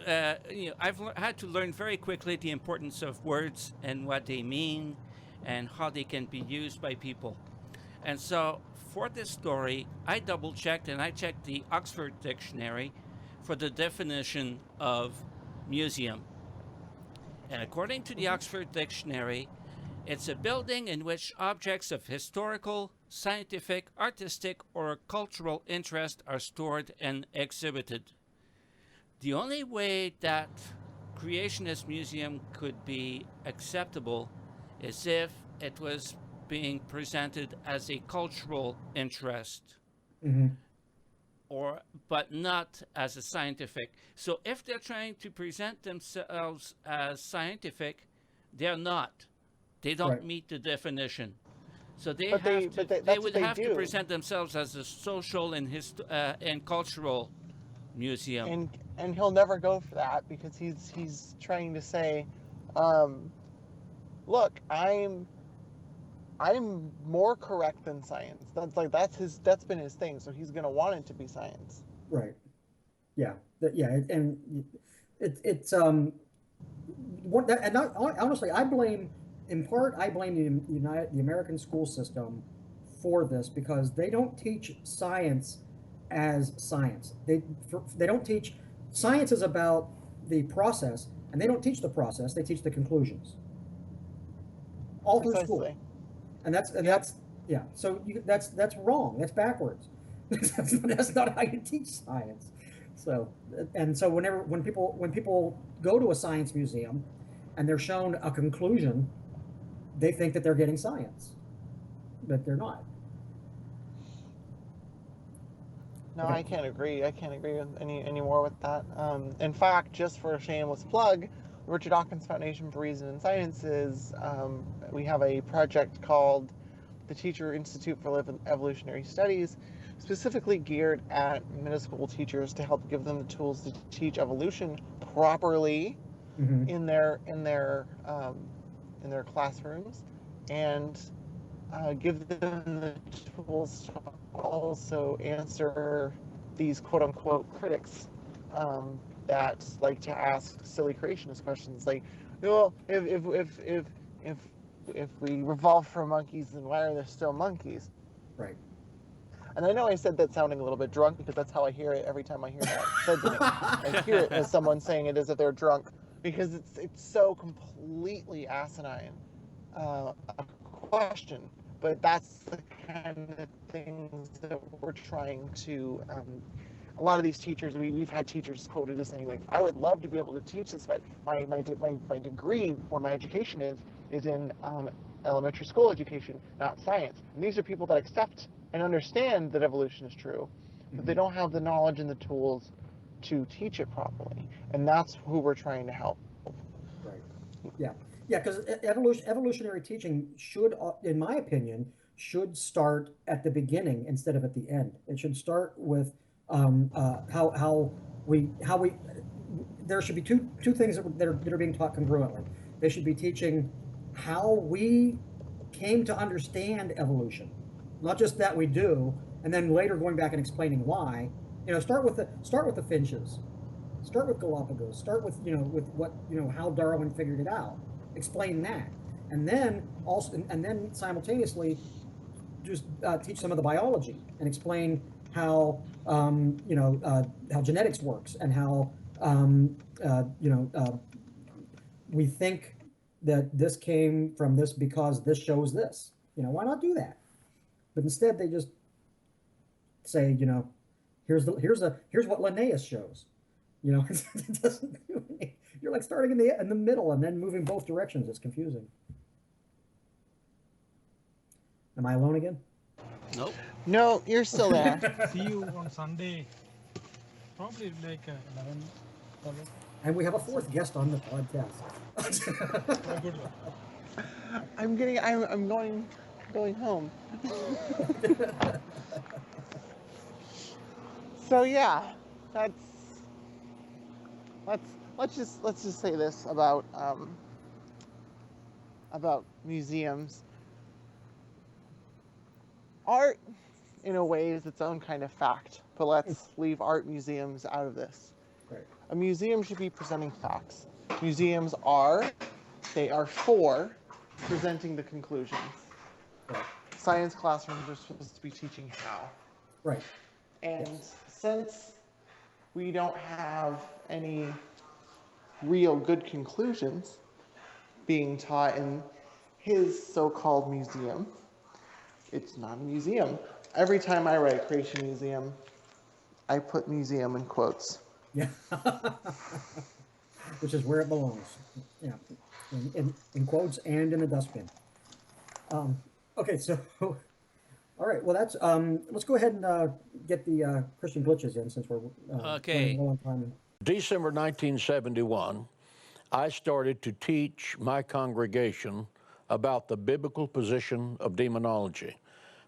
I've had to learn very quickly the importance of words and what they mean and how they can be used by people. And so for this story, I double-checked and I checked the Oxford Dictionary for the definition of museum. And according to the Oxford Dictionary, it's a building in which objects of historical, scientific, artistic, or cultural interest are stored and exhibited. The only way that Creationist Museum could be acceptable is if it was being presented as a cultural interest, but not as a scientific. So if they're trying to present themselves as scientific, they're not. They don't meet the definition. So they would have to present themselves as a social and cultural museum. And he'll never go for that because he's trying to say look, I'm more correct than science. That's been his thing. So he's going to want it to be science. Right. Yeah. And it's honestly, I blame the American school system for this, because they don't teach science as science. They don't teach science is about the process, and they don't teach the process. They teach the conclusions all through school, and that's yeah. So that's wrong. That's backwards. That's not how you teach science. So when people go to a science museum and they're shown a conclusion, they think that they're getting science, but they're not. No, okay. I can't agree with any more with that. In fact, just for a shameless plug, Richard Dawkins Foundation for Reason and Sciences, we have a project called the Teacher Institute for Evolutionary Studies, specifically geared at middle school teachers to help give them the tools to teach evolution properly in their classrooms, and give them the tools to also answer these quote-unquote critics that like to ask silly creationist questions, like, well, if we evolved from monkeys, then why are there still monkeys? Right. And I know I said that sounding a little bit drunk, because that's how I hear it every time I hear that said to me. I hear it as someone saying it as if they're drunk, because it's so completely asinine a question. But that's the kind of things that we're trying to. A lot of these teachers, we've had teachers quoted as saying, like, I would love to be able to teach this, but my degree, or my education is in elementary school education, not science. And these are people that accept and understand that evolution is true, but they don't have the knowledge and the tools to teach it properly. And that's who we're trying to help. Right. Yeah. Yeah, because evolutionary teaching should, in my opinion, should start at the beginning instead of at the end. It should start with how we. There should be two things that are being taught congruently. They should be teaching how we came to understand evolution, not just that we do, and then later going back and explaining why. Start with the finches, start with Galapagos, start with how Darwin figured it out. Explain that, and then simultaneously just teach some of the biology and explain how how genetics works, and how we think that this came from this because this shows this. Why not do that? But instead they just say, here's what Linnaeus shows. It doesn't do anything. You're like starting in the middle and then moving both directions. It's confusing. Am I alone again? Nope. No, you're still there. See you on Sunday. Probably like 11. And we have a fourth guest on the podcast. A good one. I'm going home. So yeah, let's just say this about museums. Art, in a way, is its own kind of fact, but let's leave art museums out of this. Right. A museum should be presenting facts. Museums are for presenting the conclusions. Right. Science classrooms are supposed to be teaching how. Right. And since we don't have any real good conclusions being taught in his so-called museum, it's not a museum. Every time I write Creation Museum, I put museum in quotes. Yeah. Which is where it belongs. Yeah. In quotes and in a dustbin. Okay, so all right. Well, that's let's go ahead and get the Christian glitches in, since we're okay. Running low on time. December 1971, I started to teach my congregation about the biblical position of demonology,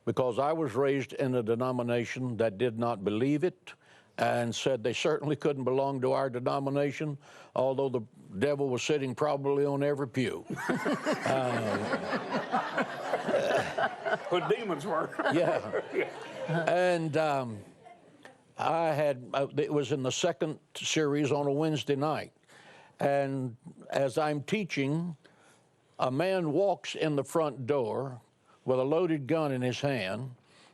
because I was raised in a denomination that did not believe it, and said they certainly couldn't belong to our denomination, although the devil was sitting probably on every pew. What demons were. Yeah. And it was in the second series on a Wednesday night. And as I'm teaching, a man walks in the front door with a loaded gun in his hand,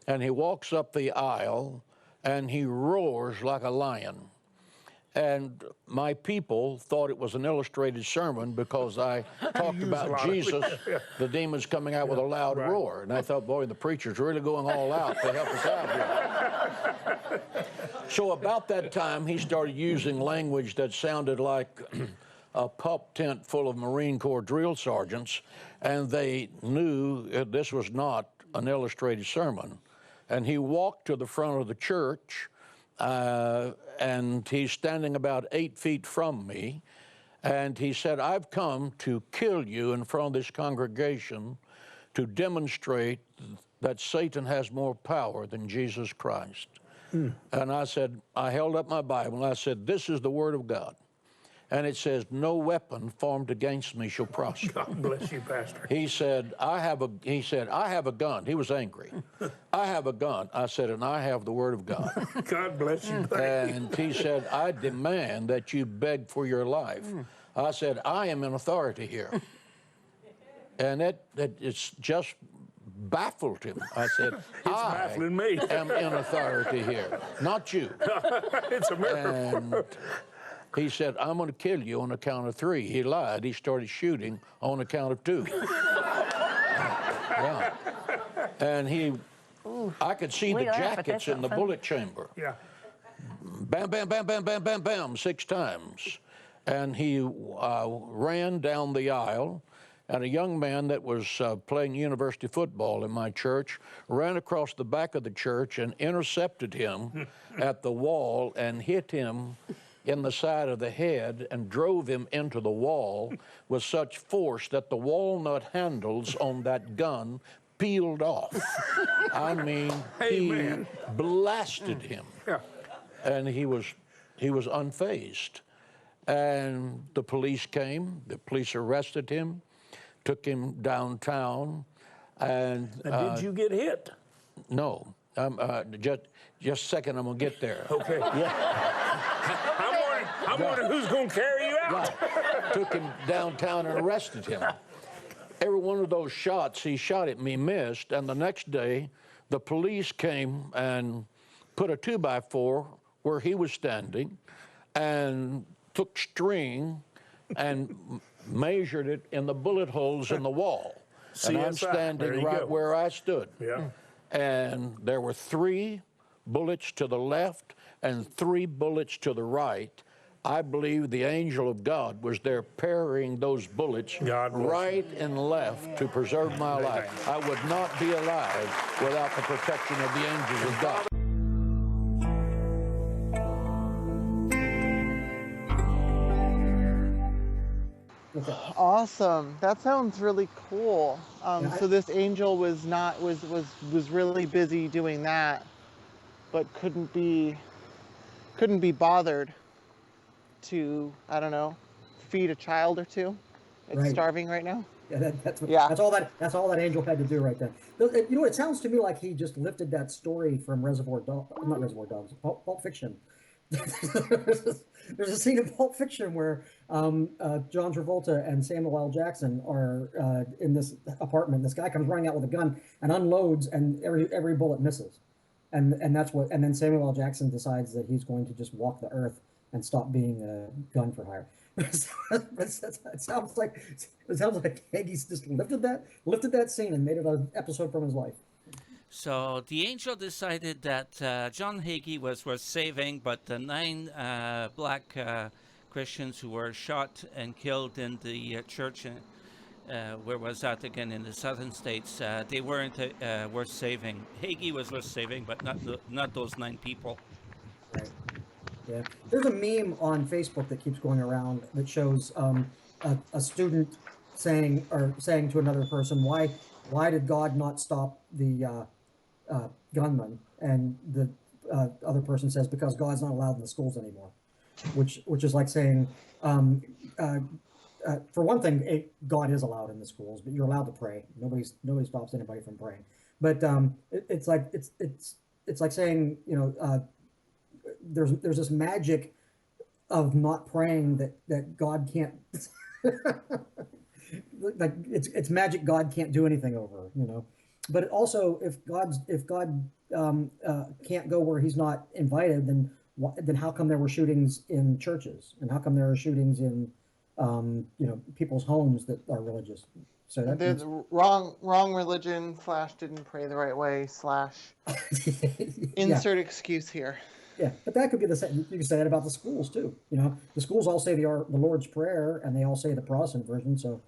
and he walks up the aisle, and he roars like a lion. And my people thought it was an illustrated sermon because I talked about Jesus, the demons coming out with a loud roar. And I thought, boy, the preacher's really going all out to help us out here. So about that time, he started using language that sounded like a pup tent full of Marine Corps drill sergeants, and they knew this was not an illustrated sermon. And he walked to the front of the church, and he's standing about 8 feet from me, and he said, I've come to kill you in front of this congregation to demonstrate that Satan has more power than Jesus Christ. And I said, I held up my Bible, and I said, this is the Word of God. And it says, no weapon formed against me shall prosper. God bless you, Pastor. He said, I have a gun. He was angry. I have a gun. I said, and I have the Word of God. God bless you. And he said, I demand that you beg for your life. I said, I am in authority here. And it's just baffled him. I said, I baffling me. am in authority here, not you. It's a miracle. And he said, I'm going to kill you on the count of 3. He lied. He started shooting on the count of 2. Yeah. And I could see the jackets in the bullet chamber. Yeah. Bam, bam, bam, bam, bam, bam, bam, 6 times. And he ran down the aisle, and a young man that was playing university football in my church ran across the back of the church and intercepted him at the wall and hit him in the side of the head and drove him into the wall with such force that the walnut handles on that gun peeled off. I mean, he blasted him. Yeah. And he was unfazed. And the police came, the police arrested him, took him downtown, and did you get hit? No. Just a second, I'm gonna get there. Okay. Yeah. I'm wondering who's going to carry you out. Right. Took him downtown and arrested him. Every one of those shots he shot at me missed, and the next day, the police came and put a 2x4 where he was standing, and took string and measured it in the bullet holes in the wall. And I'm standing right where I stood. Yeah. And there were 3 bullets to the left and 3 bullets to the right. I believe the angel of God was there parrying those bullets right and left to preserve my life. I would not be alive without the protection of the angels of God. Awesome. That sounds really cool. So this angel was really busy doing that, but couldn't be bothered to, I don't know, feed a child or 2. It's starving right now. Yeah, that's all that angel had to do right then. You know, it sounds to me like he just lifted that story from Pulp Fiction. There's a scene in Pulp Fiction where John Travolta and Samuel L. Jackson are in this apartment. This guy comes running out with a gun and unloads, and every bullet misses, and then Samuel L. Jackson decides that he's going to just walk the earth and stop being a gun for hire. It sounds like Hagee's just lifted that scene and made it an episode from his life. So the angel decided that John Hagee was worth saving, but the 9 black Christians who were shot and killed in the church, where was that again, in the southern states, they weren't worth saving. Hagee was worth saving, but not those 9 people. Right. Yeah. There's a meme on Facebook that keeps going around that shows a student saying to another person, why did God not stop the gunman? And the other person says because God's not allowed in the schools anymore, which is like saying, for one thing, God is allowed in the schools, but you're allowed to pray. Nobody stops anybody from praying. But it's like saying, there's this magic of not praying that God can't. Like it's magic God can't do anything over, But also, if God can't go where he's not invited, then how come there were shootings in churches, and how come there are shootings in people's homes that are religious? So that they're the wrong religion / didn't pray the right way / insert excuse here. Yeah, but that could be the same. You can say that about the schools too. The schools all say the Lord's Prayer, and they all say the Protestant version. So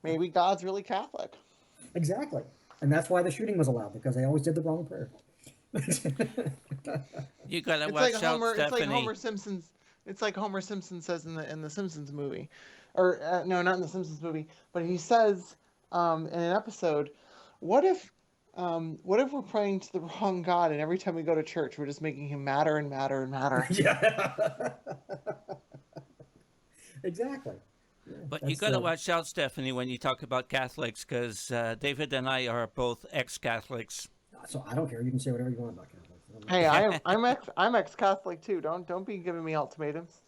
maybe God's really Catholic. Exactly, and that's why the shooting was allowed, because they always did the wrong prayer. You gotta watch out, Stephanie. It's like Homer Simpson's. It's like Homer Simpson says in the Simpsons movie, or no, not in the Simpsons movie, but he says in an episode, what if we're praying to the wrong God, and every time we go to church, we're just making him madder and madder and madder? Yeah. Exactly. Yeah, but you got to watch out, Stephanie, when you talk about Catholics, because David and I are both ex-Catholics. So I don't care. You can say whatever you want about Catholics. Hey, I'm ex-Catholic too. Don't be giving me ultimatums.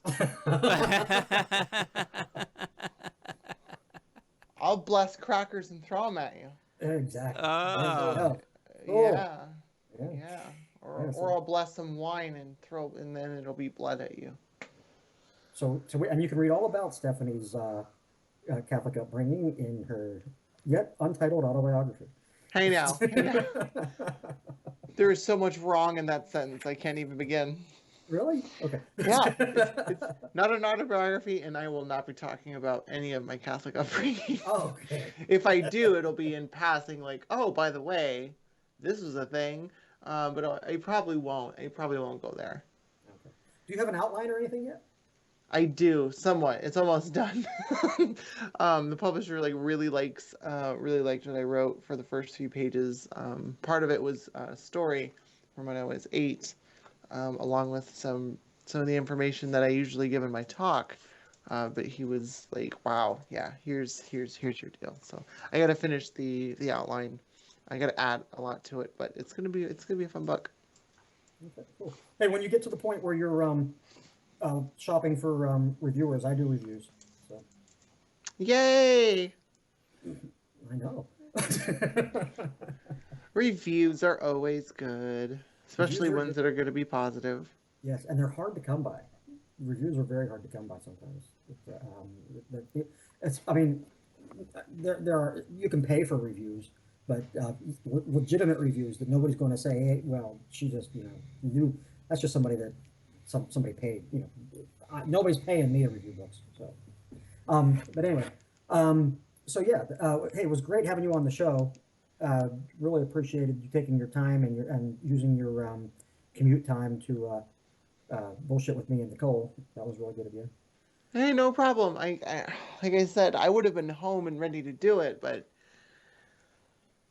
I'll bless crackers and throw them at you. Exactly. Yeah. Or I'll bless some wine and then it'll be blood at you. So and you can read all about Stephanie's Catholic upbringing in her yet untitled autobiography. Hey now. There is so much wrong in that sentence. I can't even begin. Really? Okay. Yeah. It's not an autobiography, and I will not be talking about any of my Catholic upbringing. Oh, okay. If I do, it'll be in passing, like, oh, by the way, this was a thing. But I probably won't. I probably won't go there. Okay. Do you have an outline or anything yet? I do, somewhat. It's almost done. The publisher really liked what I wrote for the first few pages. Part of it was a story from when I was 8, along with some of the information that I usually give in my talk. But he was like, "Wow, yeah, here's your deal." So I got to finish the outline. I got to add a lot to it, but it's gonna be a fun book. Okay, cool. Hey, when you get to the point where you're shopping for reviewers, I do reviews. So. Yay! I know. Reviews are always good, especially ones that are going to be positive. Yes, and they're hard to come by. Reviews are very hard to come by sometimes. There are, you can pay for reviews, but legitimate reviews that nobody's going to say, hey, well, she just, that's just somebody that somebody paid. Nobody's paying me to review books. So, but anyway, so yeah, hey, it was great having you on the show. Really appreciated you taking your time and using your commute time to bullshit with me and Nicole. That was really good of you. Hey, no problem. I like I said, I would have been home and ready to do it, but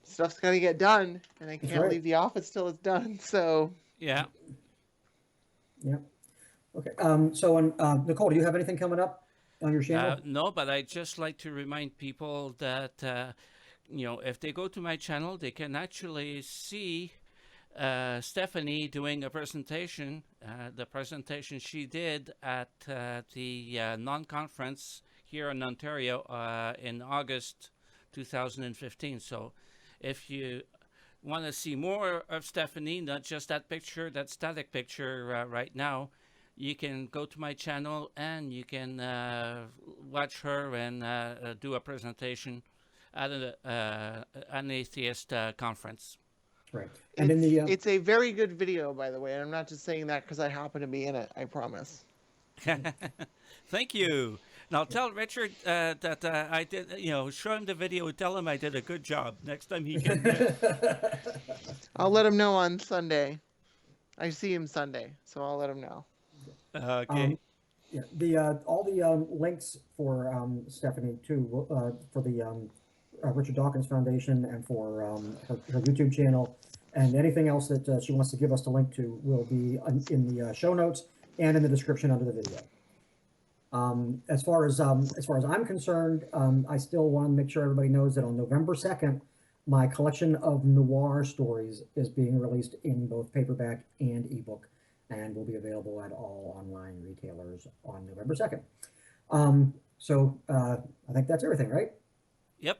stuff's got to get done, and I can't leave the office till it's done. So yeah. Yeah. Okay. So, Nicole, do you have anything coming up on your channel? No, but I'd just like to remind people that, if they go to my channel, they can actually see Stephanie doing a presentation, the presentation she did at the non-conference here in Ontario in August 2015. So if you want to see more of Stephanie, not just that picture, that static picture right now, you can go to my channel and you can watch her and do a presentation at an atheist conference. Right. And it's a very good video, by the way. And I'm not just saying that because I happen to be in it. I promise. Thank you. Now tell Richard that I did, show him the video. Tell him I did a good job. Next time he can. I'll let him know on Sunday. I see him Sunday, so I'll let him know. Okay. Yeah. All the links for Stephanie too, for the Richard Dawkins Foundation and for her YouTube channel And anything else that she wants to give us the link to will be in the show notes and in the description under the video. As far as I'm concerned, I still want to make sure everybody knows that on November 2nd, my collection of noir stories is being released in both paperback and ebook, and will be available at all online retailers on November 2nd. So I think that's everything, right? Yep.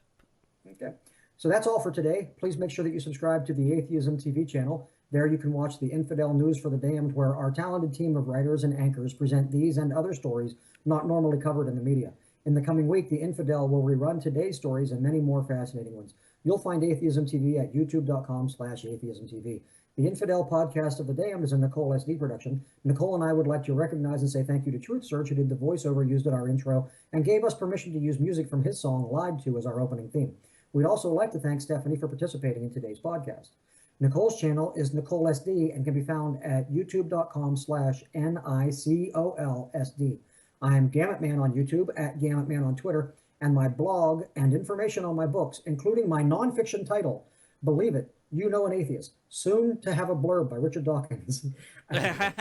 Okay. So that's all for today. Please make sure that you subscribe to the Atheism TV channel. There you can watch the Infidel News for the Damned, where our talented team of writers and anchors present these and other stories not normally covered in the media. In the coming week, the Infidel will rerun today's stories and many more fascinating ones. You'll find Atheism TV at youtube.com/atheismtv. The Infidel Podcast of the Damned is a Nicole SD production. Nicole and I would like to recognize and say thank you to Truth Search, who did the voiceover used in our intro and gave us permission to use music from his song Lied To as our opening theme. We'd also like to thank Stephanie for participating in today's podcast. Nicole's channel is Nicole SD and can be found at youtube.com/NICOLSD. I'm Gamut Man on YouTube, at Gamut Man on Twitter, and my blog and information on my books, including my nonfiction title, Believe It, You Know an Atheist, soon to have a blurb by Richard Dawkins, as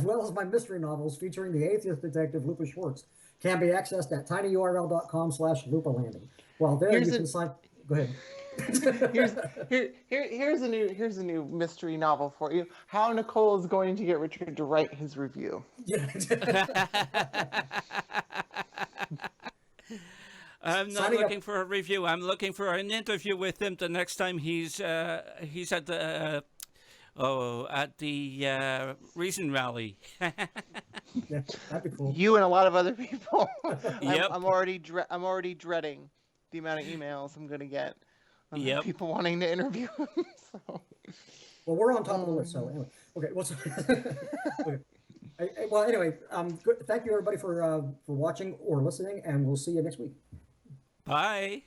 well as my mystery novels featuring the atheist detective Lupa Schwartz, can be accessed at tinyurl.com/lupalanding. While there, you can sign. Go ahead. Here's a new mystery novel for you. How Nicole is going to get Richard to write his review. Yeah. I'm not looking for a review. I'm looking for an interview with him the next time he's at the Reason Rally. Yeah, that'd be cool. You and a lot of other people. Yep. I'm already dreading the amount of emails I'm gonna get. Yep. People wanting to interview him. So. Well, we're on top of the list, so anyway. Okay. Well, okay. Well, anyway, good. Thank you everybody for watching or listening, and we'll see you next week. Bye.